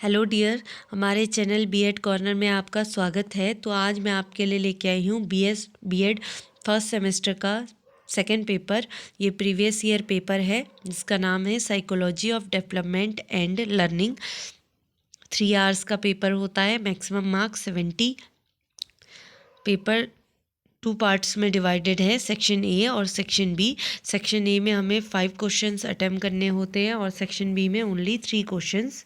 Hello dear, हमारे channel BEd corner में आपका स्वागत है। तो आज मैं आपके लिए लेके आई हूँ बीएड फर्स्ट सेमेस्टर का सेकंड पेपर। ये प्रीवियस ईयर पेपर है जिसका नाम है psychology of development and learning. 3 hours का पेपर होता है, मैक्सिमम मार्क्स 70। पेपर 2 पार्ट्स में डिवाइडेड है, सेक्शन ए और सेक्शन बी। सेक्शन ए में हमें 5 क्वेश्चंस अटेम्प्ट करने होते हैं और सेक्शन बी में only 3 questions.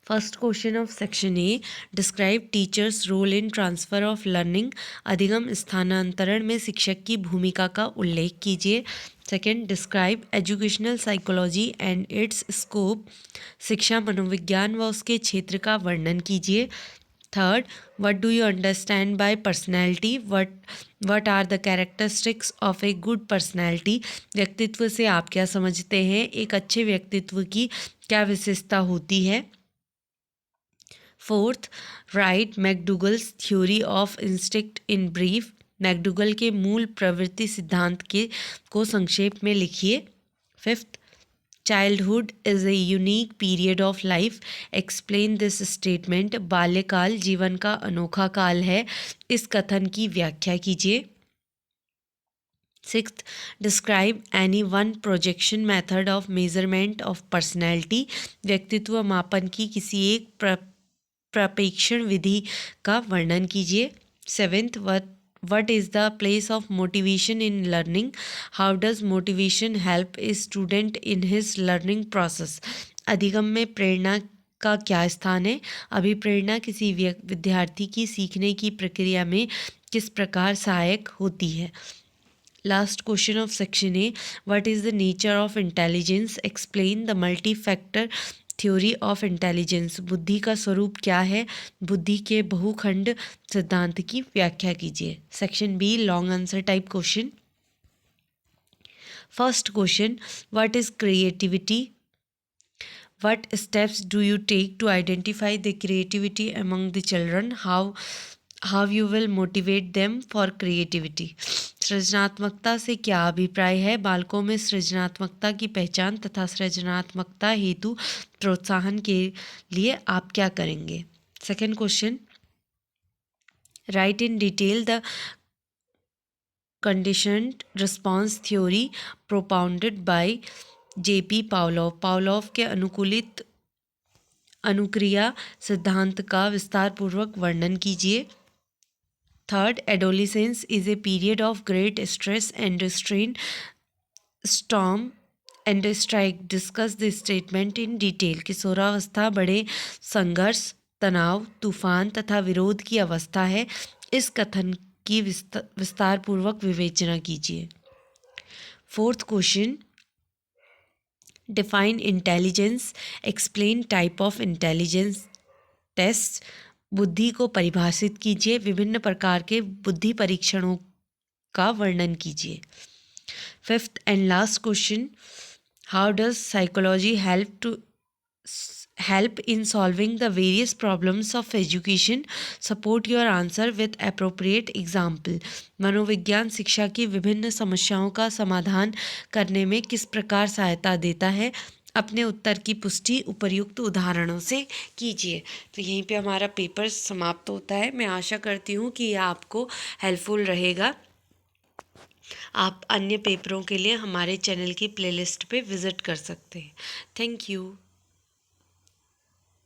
First question of section A, describe teachers role in transfer of learning. अधिगम स्थानांतरण में शिक्षक की भूमिका का उल्लेख कीजिए। Second, describe educational psychology and its scope. शिक्षा मनोविज्ञान व उसके क्षेत्र का वर्णन कीजिए। Third, what do you understand by personality, what are the characteristics of a good personality. व्यक्तित्व से आप क्या समझते हैं, एक अच्छे व्यक्तित्व की क्या विशेषता होती है। Fourth, write McDougall's theory of instinct in brief. McDougall के मूल प्रवृत्ति सिद्धांत को संक्षेप में लिखिए। Fifth, childhood is a unique period of life, explain this statement. बाल्यकाल जीवन का अनोखा काल है, इस कथन की व्याख्या कीजिए। Sixth, describe any one projection method of measurement of personality. व्यक्तित्व मापन की किसी एक प्रपेक्षण विधि का वर्णन कीजिए। Seventh, what is the place of motivation in learning, how does motivation help a student in his learning process। अधिगम में प्रेरणा का क्या स्थान है, अभिप्रेरणा किसी विद्यार्थी की सीखने की प्रक्रिया में किस प्रकार सहायक होती है। Last question of section A, what is the nature of intelligence, explain the multi factor theory of intelligence. बुद्धि का स्वरूप क्या है, बुद्धि के बहुखंड सिद्धांत की व्याख्या कीजिए। Section B, long answer type question. First question, what is creativity, what steps do you take to identify the creativity among the children, how you will motivate them for creativity. सृजनात्मकता से क्या अभिप्राय है, बालकों में सृजनात्मकता की पहचान तथा सृजनात्मकता हेतु प्रोत्साहन के लिए आप क्या करेंगे। Second question, right in detail the conditioned response theory propounded bye JP Pavlov. Pavlov के अनुकूलित अनुक्रिया सिद्धांत का विस्तारपूर्वक वर्णन कीजिए। Third, adolescence is a period of great stress and strain, storm and strike, discuss the statement in detail. किशोरावस्था बड़े संघर्ष, तनाव, तूफान तथा विरोध की अवस्था है, इस कथन की विस्तारपूर्वक विवेचना कीजिए। Fourth question, define intelligence, explain type of intelligence test. बुद्धि को परिभाषित कीजिए, विभिन्न प्रकार के बुद्धि परीक्षणों का वर्णन कीजिए। Fifth and last question, how does psychology help in solving the various problems of education, support your answer with appropriate example। मनोविज्ञान शिक्षा की विभिन्न समस्याओं का समाधान करने में किस प्रकार सहायता देता है, अपने उत्तर की पुष्टि उपर्युक्त उदाहरणों से कीजिए। तो यहीं पे हमारा पेपर समाप्त होता है। मैं आशा करती हूँ कि यह आपको हेल्पफुल रहेगा। आप अन्य पेपरों के लिए हमारे चैनल की प्लेलिस्ट पे विज़िट कर सकते हैं। Thank you.